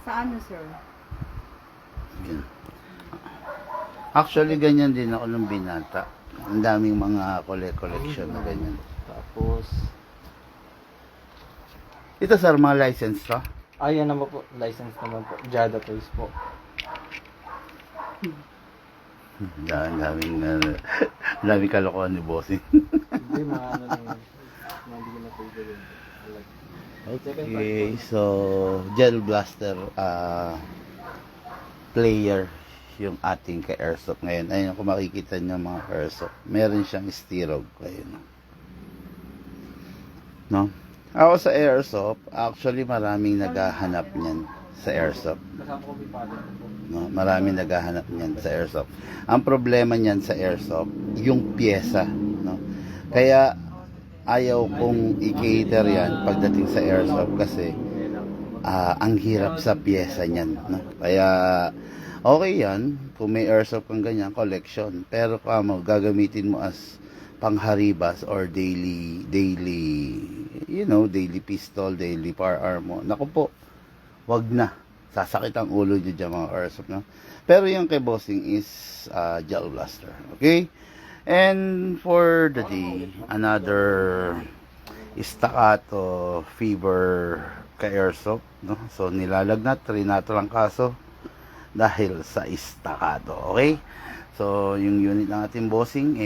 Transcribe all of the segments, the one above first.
Sa ano, sir? Yan. Actually, ganyan din ako nung binata. Ang daming mga collection na ganyan. Tapos, Ito sir, mga license to? ayan naman po, license naman po. Jada Toys po. Daming, daming kalokohan ni bossing. Hindi, mga ano lang yun. Mga hindi ko na po yun. Okay, so Gel Blaster player yung ating ka-airsoft ngayon. Ayun, kung makikita nyo mga airsoft, meron siyang stirog. Ayun. No? Ako sa airsoft, actually maraming naghahanap niyan sa airsoft. Kasama ko may father ko po. No? Maraming naghahanap niyan sa airsoft. Ang problema niyan sa airsoft, yung pyesa. No? Kaya ayaw kong i-cater yan pagdating sa airsoft kasi ang hirap sa pyesa niyan. No? Kaya okay yan kung may airsoft kang ganyan, collection. Pero kamo, gagamitin mo as pangharibas or daily, you know, daily pistol, daily firearm mo. Naku po, wag na. Sasakit ang ulo nyo dyan mga airsoft. No? Pero yung kay bossing is Gel Blaster. Okay? And for the day, another staccato fever ka-airsoft. No? So, nilalagnat, trinato lang kaso dahil sa staccato. Okay? So, yung unit ng ating bossing,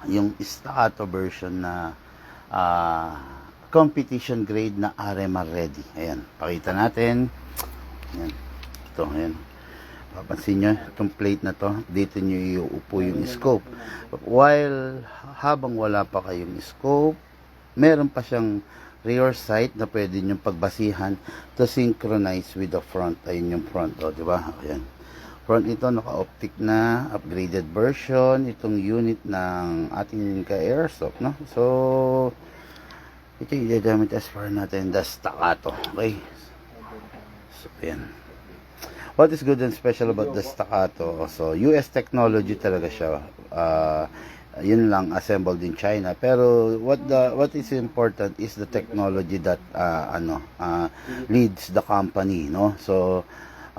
yung staccato version na competition grade na RMR ready. Ayan, pakita natin. Ayan. Ito, ayan. Papansin nyo, itong plate na to, dito nyo iuupo yung scope. While habang wala pa kayong scope, meron pa siyang rear sight na pwede nyo pagbasihan to synchronize with the front. Ayun yung front, o, diba? Ayan. Front nito, naka-optic na, upgraded version, itong unit ng ating ka-airsoft, no? So, ito yung gagamit as far natin, the staccato. Okay? So, ayan. What is good and special about the staccato? So, US technology talaga siya. Yun lang, assembled in China. Pero, what is important is the technology that, leads the company, no? So,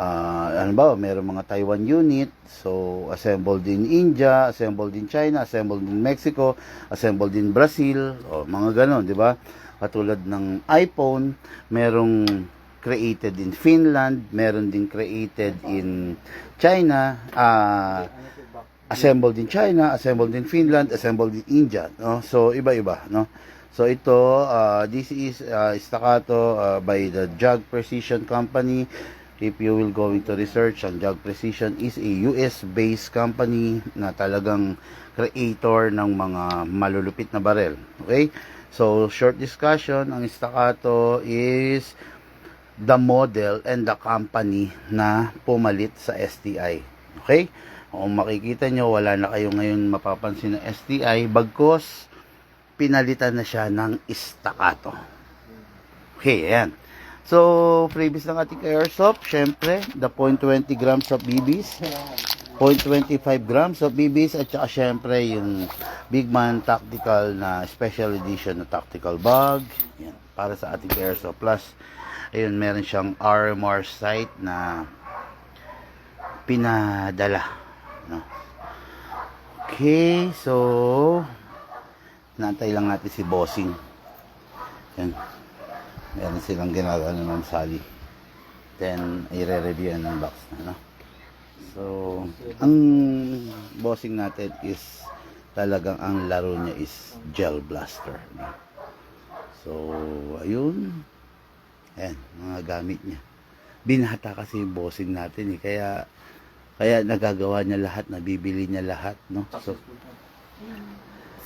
ano ba, meron mga Taiwan unit, so assembled in India, assembled in China, assembled in Mexico, assembled in Brazil, o mga ganon, di ba? Katulad ng iPhone, merong created in Finland, meron din created in China, assembled in China, assembled in Finland, assembled in India, no? So iba-iba, no? So ito, this is staccato by the JAG Precision Company. If you will go into research, ang JAG Precision is a US-based company na talagang creator ng mga malulupit na barel. Okay? So, short discussion, ang staccato is the model and the company na pumalit sa STI. Okay? Kung makikita nyo, wala na kayo ngayon mapapansin ng STI, bagkos pinalitan na siya ng staccato. Okay, ayan. So, previous ng ating airsoft, syempre, the 0.20 grams of BBs, 0.25 grams of BBs, at saka syempre yung Big Man Tactical na special edition na tactical bag. Yan, para sa ating airsoft. Plus, ayun, meron siyang RMR sight na pinadala. No? Okay, so, nantay lang natin si bossing. Yan. Meron silang ginagawa ng Sally. Then, i-re-review ng box na, no? So, ang bossing natin is talagang ang laro niya is Gel Blaster. No? So, ayun. Ayan, mga gamit niya. Binata kasi yung bossing natin eh. Kaya nagagawa niya lahat, nabibili niya lahat, no? So,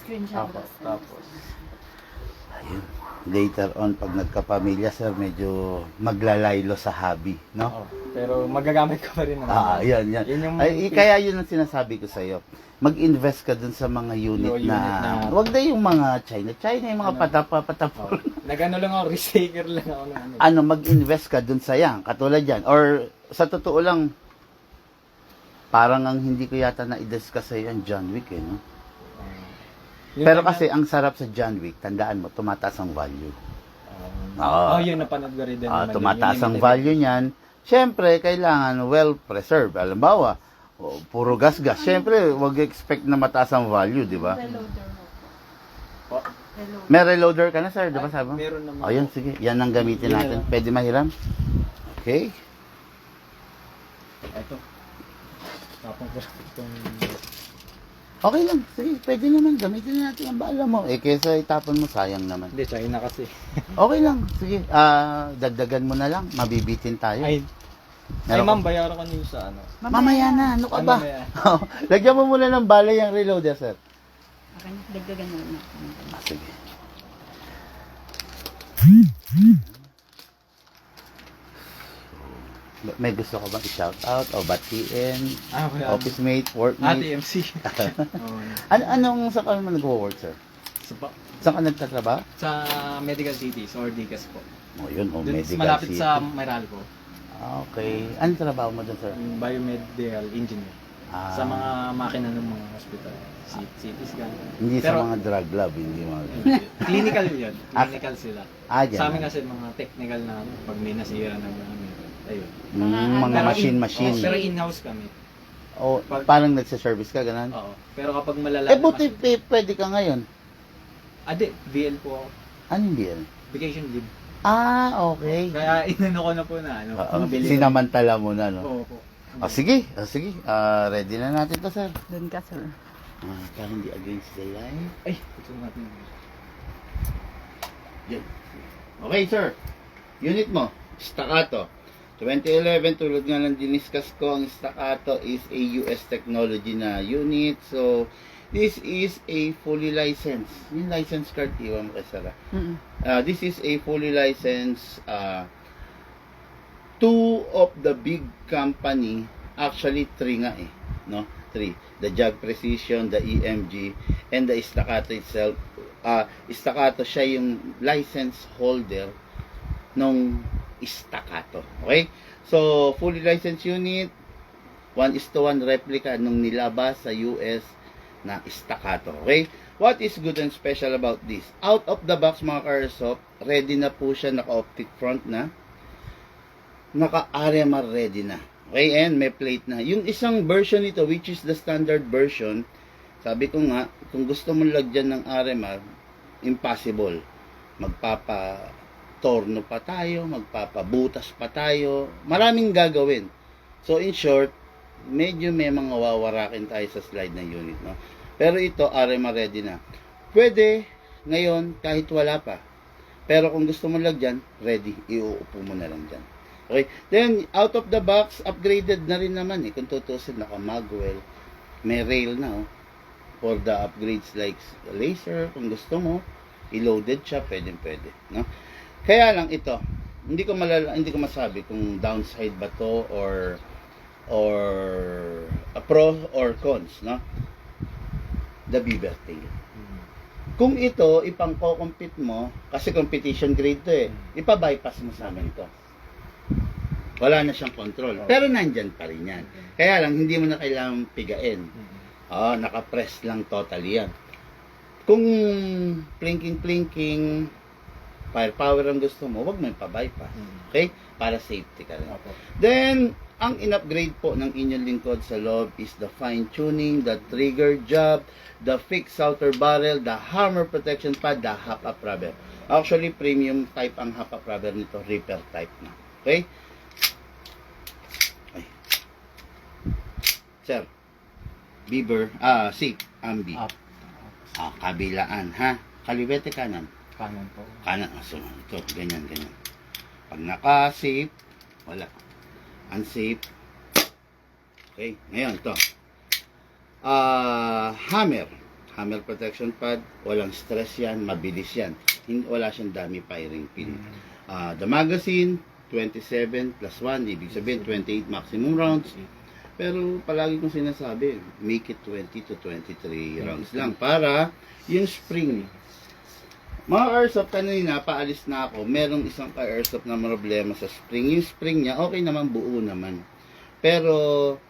Screenshot. Tapos, ayun. Later on, pag nagkapamilya, sir, medyo maglalaylo sa hobby, no? pero magagamit ko pa rin naman. Yan. Yun yung Kaya yun ang sinasabi ko sa iyo. Mag-invest ka dun sa mga unit Yung unit na- wag na yung mga China yung mga patapa. Nagano lang ako, restaker lang ako ng ano. Mag-invest ka dun sa yan, katulad yan. Or, sa totoo lang, parang ang hindi ko yata na-discuss sa iyo ang John Wick, eh, no? Yung Pero kanya- kasi, ang sarap sa John Wick, tandaan mo, tumataas ang value. Oo. Yun, napanood ko rin din naman. tumataas Yung ang limited. value niyan. Siyempre, kailangan well-preserved. Halimbawa, puro gas-gas. Siyempre, wag expect na mataas ang value, di ba? Reloader mo Oh, po. Reloader. May reloader ka na, sir, di ba sabi mo? meron naman. O, yan, sige. Yan ang gamitin Yun natin. na lang. Pwede mahiram? Okay. Ito. Tapong ko itong... Okay lang. Sige, pwede naman. Gamitin natin ang bala mo. Kesa itapon mo, sayang naman. Hindi, China kasi. Okay lang. Sige. Dagdagan mo na lang. Mabibitin tayo. Ay, Meron ma'am, bayaran ka niyo sa ano. Mamaya na. Ano ka ba? Mamaya. Lagyan mo muna ng bala yung reloader, sir. Okay, dagdagan mo na. Sige. May gusto ka bang i-shout out o batiin? Wala. Office mate, workmate? TMC. Oo. Anong saan ka naman nag-work, sir? Saan ka nagtatrabaho? Sa Medical Cities or DICAS po. Yun, Dun, medical malapit city. sa Meralco. Okay. Anong trabaho mo dun, sir? Yung biomedical engineer. Sa mga makina ng mga hospital. CT scan. Hindi Pero- sa mga drug lab, hindi mga... Clinical yun. Clinical sila. Dyan. Sa amin kasi mga technical na pag may nasira na gamit. Ayun. Mga Pero machine-machine. Pero in-house kami. O, parang nagsa-service ka, ganun? Oo. Pero kapag malala Buti pwede ka ngayon. VL po ako. Ano yung deal? Vacation leave. Okay. Kaya inano ko na po na ano. mabili. Sinamantala mo na, no? Oo po. Sige. Ready na natin to, sir. Doon ka, sir. Para hindi against the line. Ay, ito natin. Yan. Okay, sir. Unit mo, staccato. 2011, tulad nga ng diniscuss ko, ang staccato is a US technology na unit. So, this is a fully licensed. Yung license card, iwan mo kay Sarah. This is a fully licensed two of the big company, actually three nga no? Three. The Jag Precision, the EMG, and the Staccato itself. Staccato, siya yung license holder nung Staccato. Okay? So, fully licensed unit, 1:1 replica nung nilabas sa US na Staccato. Okay? What is good and special about this? Out of the box, mga ka-airsoft, ready na po siya, naka-optic front na, naka-RMR ready na. Okay, and may plate na. Yung isang version nito, which is the standard version, sabi ko nga, kung gusto mong lagyan ng RMR, impossible. Magpapa-torno pa tayo, magpapabutas pa tayo, maraming gagawin. So, in short, medyo may mga wawarakin tayo sa slide ng unit, no? Pero ito, RMR ready na. Pwede, ngayon, kahit wala pa. Pero kung gusto mong lagyan, ready. Iuupo mo na lang dyan. Okay? Then, out of the box, upgraded na rin naman Kung tutusin, naka-magwell. May rail na, for the upgrades like laser. Kung gusto mo, i-loaded siya, pwede. No? Kaya lang ito, hindi ko masabi kung downside ba to or a pro or cons, no? The beaver tail. Kung ito, ipang-co-compete mo, kasi competition grade to ipa-bypass mo sa amin to. Wala na siyang control. Pero nandyan pa rin yan. Kaya lang, hindi mo na kailangang pigain. Naka-press lang totally yan. Kung plinking, firepower ang gusto mo, wag mo ipa-bypass. Okay? Para safety ka rin. Then, ang in-upgrade po ng inyong lingkod sa loob is the fine-tuning, the trigger job, the fixed outer barrel, the hammer protection pad, the hop-up rubber. Actually, premium type ang hop-up rubber nito, Reaper type na. Okay? Ay. Sir, Beaver, Ambi. Kabilaan, ha? Kaliwete kanan. Kanan po. Kanan, so, ito, ganyan. Pag naka-safe, wala. Unsafe. Okay, ngayon ito. Hammer protection pad, walang stress yan, mabilis yan. Wala siyang dummy firing pin. The magazine, 27 plus 1, ibig sabihin 28 maximum rounds. Pero palagi kong sinasabi, make it 20 to 23 rounds lang para yung spring. Mga airsoft, kanina, paalis na ako, merong isang airsoft na problema sa spring. Yung spring niya, okay naman, buo naman. Pero,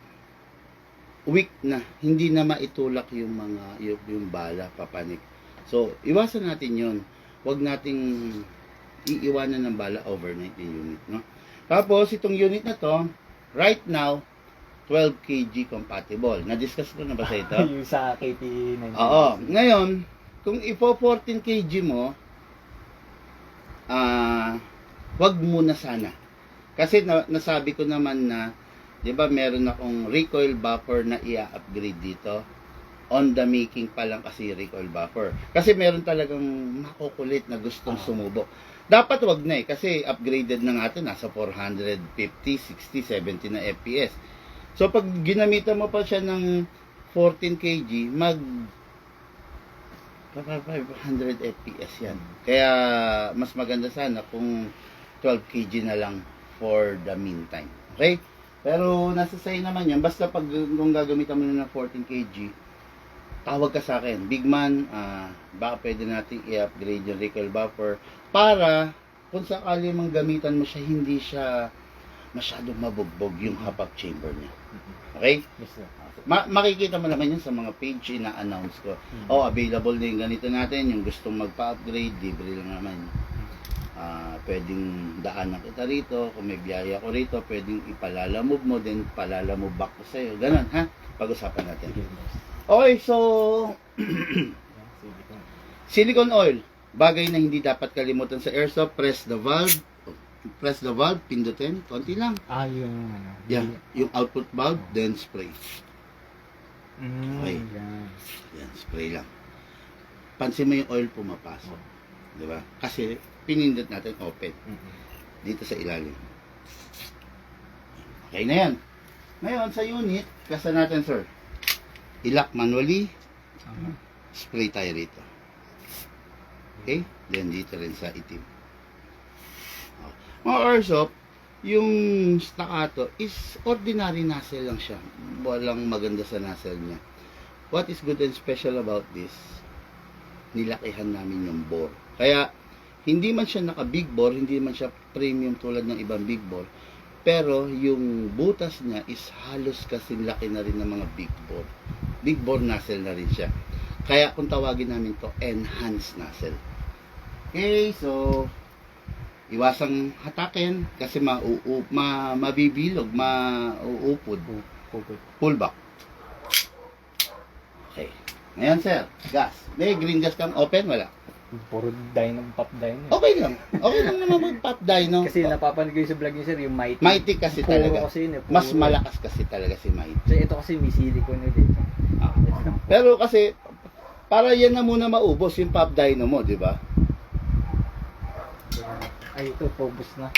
weak na. Hindi na maitulak yung bala, papanik. So, iwasan natin yun. Huwag nating iiwanan ng bala overnight yung unit, no? Tapos, itong unit na to, right now, 12 kg compatible. Na-discuss ko na ba sa ito? Yung sa KT-19. Oo. Ngayon, kung ipo 14 kg mo, wag muna sana. Kasi nasabi ko naman na, di ba meron akong recoil buffer na i-upgrade dito. On the making pa lang kasi recoil buffer. Kasi meron talagang makukulit na gustong sumubok. Dapat wag na kasi upgraded na nga ito, nasa 450, 60, 70 na FPS. So pag ginamitan mo pa siya ng 14 kg, mag 500 FPS yan. Kaya mas maganda sana kung 12 kg na lang for the meantime. Okay? Pero nasa sa'yo naman yan. Basta pag kung gagamitan mo na ng 14 kg, tawag ka sa akin. Big man, baka pwede natin i-upgrade yung recoil buffer para kung sakali mang gamitan mo siya, hindi siya masyadong mabugbog yung hop-up chamber niya. Okay? Yes, sir. Makikita mo naman yun sa mga page ina-announce ko. Available din ganito natin. Yung gustong magpa-upgrade, libre lang naman. Pwedeng daanan kita rito. Kung may biyaya ko rito, pwedeng ipalalamove mo, then palalamove back ko sa'yo. Ganon, ha? Pag-usapan natin. Okay, so silicone oil. Bagay na hindi dapat kalimutan sa airsoft. Press the valve, pindutin, konti lang. Yung ano. Yeah, yung output valve, then spray. Okay. Yan. Yan, spray lang. Pansin mo yung oil pumapasok. Di ba? Kasi pinindot natin open. Dito sa ilalim. Okay na yan. Ngayon, sa unit, kasa natin, sir. I-lock manually. Spray tayo rito. Okay? Then dito rin sa itim. Mga airsoft, yung staccato is ordinary nozzle lang siya. Walang maganda sa nozzle niya. What is good and special about this? Nilakihan namin yung bore. Kaya, hindi man siya naka-big bore, hindi man siya premium tulad ng ibang big bore. Pero, yung butas niya is halos kasing laki na rin ng mga big bore. Big bore nozzle na rin siya. Kaya, kung tawagin namin to enhanced nozzle. Okay, so iwasang hatakin kasi mabibilog, mauupod. Pull back. Okay. Ngayon, sir, gas. May green gas kang open? Wala. Puro dyno, pop dyno. Okay lang. Okay lang naman mag-pop dyno. Kasi napapanood ko yung sa vlog niyo, sir, yung Mighty. Mighty kasi Puro talaga. kasi yun, Mas malakas kasi talaga si Mighty. So, ito kasi may silicone na dito. Pero kasi, para yan na muna maubos yung pop dyno mo, di ba? Ay, ito, focus na.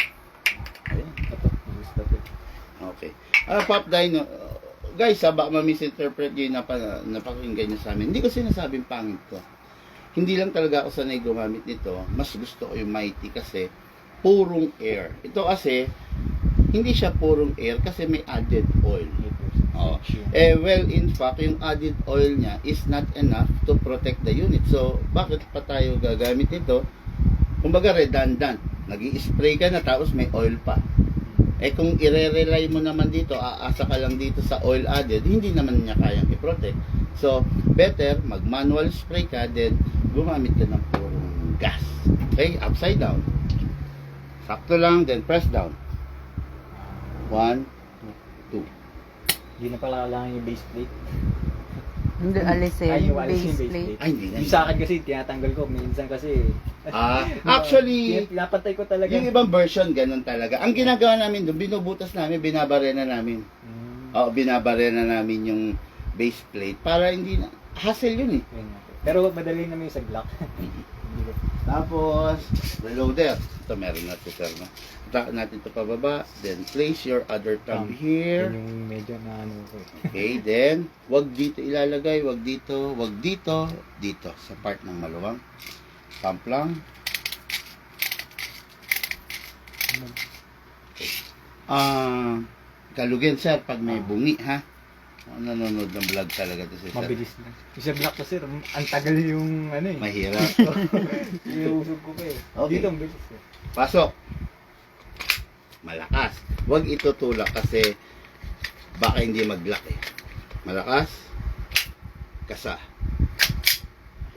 Ayun, ito, focus na ito. Okay. Pop dyno, guys, baka ma-misinterpret nyo yung napakinggan nyo sa amin. Hindi ko sinasabing pangit ko. Hindi lang talaga ako sanay gumamit nito. Mas gusto ko yung Mighty kasi purong air. Ito kasi, hindi siya purong air kasi may added oil. Oh. Well, in fact, yung added oil niya is not enough to protect the unit. So, bakit pa tayo gagamit nito? Kumbaga, redundant. Nag-i-spray ka na tapos may oil pa. Kung i-rely mo naman dito, aasa ka lang dito sa oil added, hindi naman niya kayang i-protect. So, better, mag-manual spray ka, then gumamit ka ng purong gas. Okay, upside down. Sakto lang, then press down. 1, 2. Hindi na pala kailangan yung base plate. Hindi, alisin. Yung alisin Base base plate. Ay, hindi na. Yung sa akin kasi, tinatanggal ko. Minsan kasi, Actually, pinapantay ko talaga. yung ibang version, ganun talaga. Ang ginagawa namin doon, binubutas namin, binabarena namin. Binabarena namin yung base plate para hindi na, hassle yun eh. Pero madali naman yung sa Glock. Tapos, reloader. Ito, meron natin, sir. No? Taka natin ito pababa. Then, place your other thumb here. Yun yung medyo na ano ko. Okay, then, wag dito ilalagay, wag dito, dito, sa part ng maluwang. Pump lang. Galugin, sir, pag may bungi, ha? Nanonood ng vlog talaga to si sir. Mabilis na. Yung sa Glock kasi, ang tagal yung ano eh. Mahirap. Iusog ko pa eh. Okay. Dito ang bilis eh. Pasok. Malakas. Huwag itutulak kasi baka hindi mag-lock eh. Malakas. Kasa.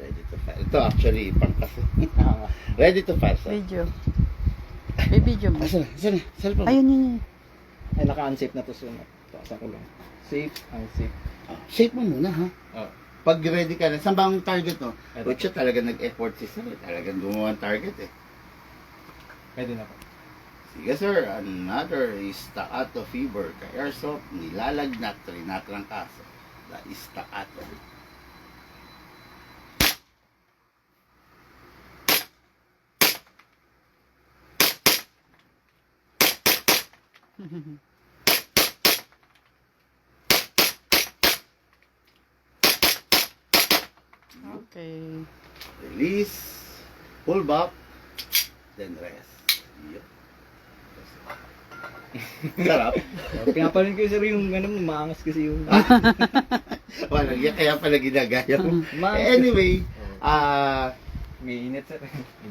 Ready to fire. Ito actually, pangkas. Ah, Ready to fire, sir. Video. May video mo. Saan? Cellphone. Ayun, yun. ay, naka-unsafe na to sunod. Taasan ko lang. Safe, unsafe. Save mo muna, ha? Oh. Pag ready ka na, saan ba ang target, no? Ito. Which siya talaga nag-effort si sir. Talagang gumawa ng target, eh. Pwede na po. Sige, sir. Another staccato fever kay Airsoft. Nilalagnat, trinatrangkaso. La staccato. Okay. Release. Pull back. Then rest. Yup. Sarap. Pinapanin ko sir yung ano, maangas kasi yung... Wala, yan kaya pala ginagaya mo. Maangas Anyway, May init sir.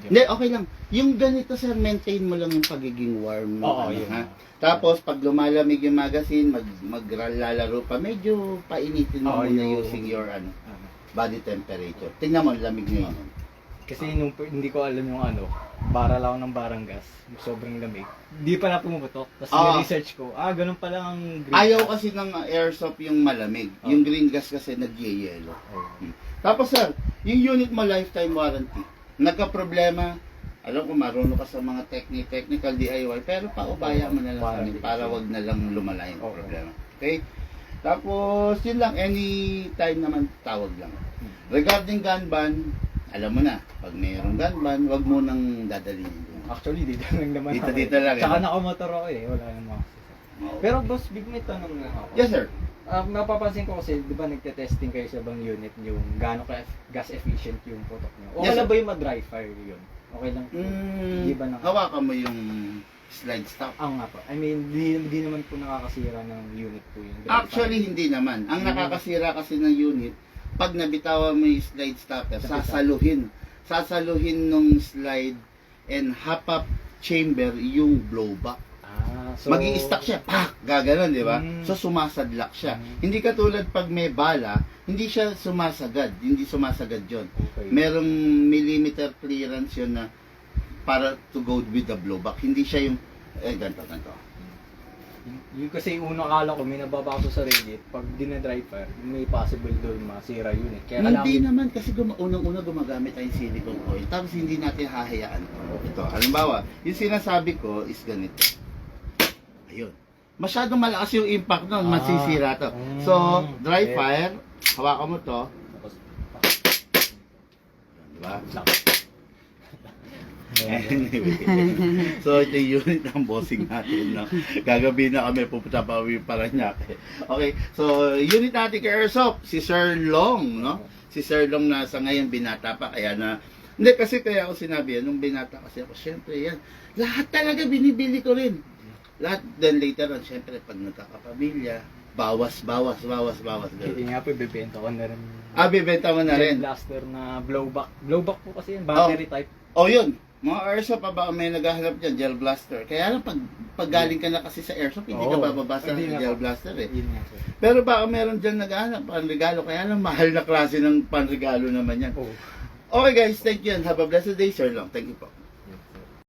hindi, okay lang. Yung ganito, sir, maintain mo lang yung pagiging warm. Oo, yun. ha? Tapos, pag lumalamig yung magazine, maglalaro pa, medyo painitin mo Oo, muna yung- using your body temperature. Tingnan mo, lamig ngayon. Kasi nung hindi ko alam yung ano, baral ako ng baranggas. Sobrang lamig. Hindi pa na pumuputok. Tapos research ko, ganun pala ang green Ayaw gas. kasi ng airsoft yung malamig. Oo. Yung green gas kasi nagyayelo. Oo. Tapos, sir, yung unit mo lifetime warranty. Nagka-problema, alam ko marunong ka sa mga technical DIY, pero paubaya mo na lang sa amin Warranty. para wag na lang lumala yung Oo. problema. Okay? Tapos, yun lang, anytime naman tawag lang. Regarding gun ban, alam mo na, pag mayroong gun ban, wag mo nang dadalhin. Actually, dito lang naman ako. Dito lang, Tsaka eh. nakamotor ako eh. Wala namang Pero boss, big may tanong na ako. Yes, sir. Napapansin ko kasi, di ba nagte-testing kayo sa bang unit yung gaano ka gas efficient yung putok nyo? O Yes, wala sir. ba yung ma-dry fire yun? Okay lang po. Di ba na? Hawakan mo yung slide stop. Nga po. I mean, di naman po nakakasira ng unit po yung dry Actually, fire. hindi naman. Ang nakakasira kasi ng unit, pag nabitawan mo yung slide stopper, sasaluhin nung slide and hop-up chamber yung blowback. So, Mag-i-stack siya, pak! Gaganon, di ba? Mm. So, sumasadlak siya. Mm. Hindi katulad pag may bala, hindi siya sumasagad. Hindi sumasagad yon. Okay. Merong millimeter clearance yun na para to go with the blowback. Hindi siya yung, ganito. Yung kasi yung unang akala ko, may nababa ko sa Reddit, pag dinadry fire, may possible doon masira unit. Kaya Hindi naman kasi unang-una gumagamit tayong silicone oil tapos hindi natin hahayaan ito. Halimbawa, yung sinasabi ko is ganito. Ayun. Masyadong malakas yung impact nun, masisira to. So, dry Okay. fire, hawakan mo to. Tapos, Diba? Anyway. So, ito yung unit ng bossing natin. No? Gagabi na kami, pupunta pa kami Paranaque. Okay, so unit natin kay Airsoft, si Sir Long, no? Si Sir Long nasa ngayon binata pa, kaya na, hindi kasi kaya ako sinabi yan, nung binata kasi ako, syempre yan, lahat talaga binibili ko rin. Lahat, then later on, syempre, pag nagkakapamilya, bawas. Hindi nga po, ibibenta ko na rin. Bibenta mo na rin. Jet blaster na blowback. Blowback po kasi yan, battery type. O yun, mga airsoft pa ba may naghahanap dyan, gel blaster. Kaya lang pag galing ka na kasi sa airsoft, hindi ka Oo. bababa sa Hindi nga gel po. blaster eh. Yun nga sir. Pero baka meron dyan naghahanap, panregalo. Kaya lang mahal na klase ng panregalo naman yan. Oh. Okay guys, thank you and have a blessed day, Sir Long. Thank you po.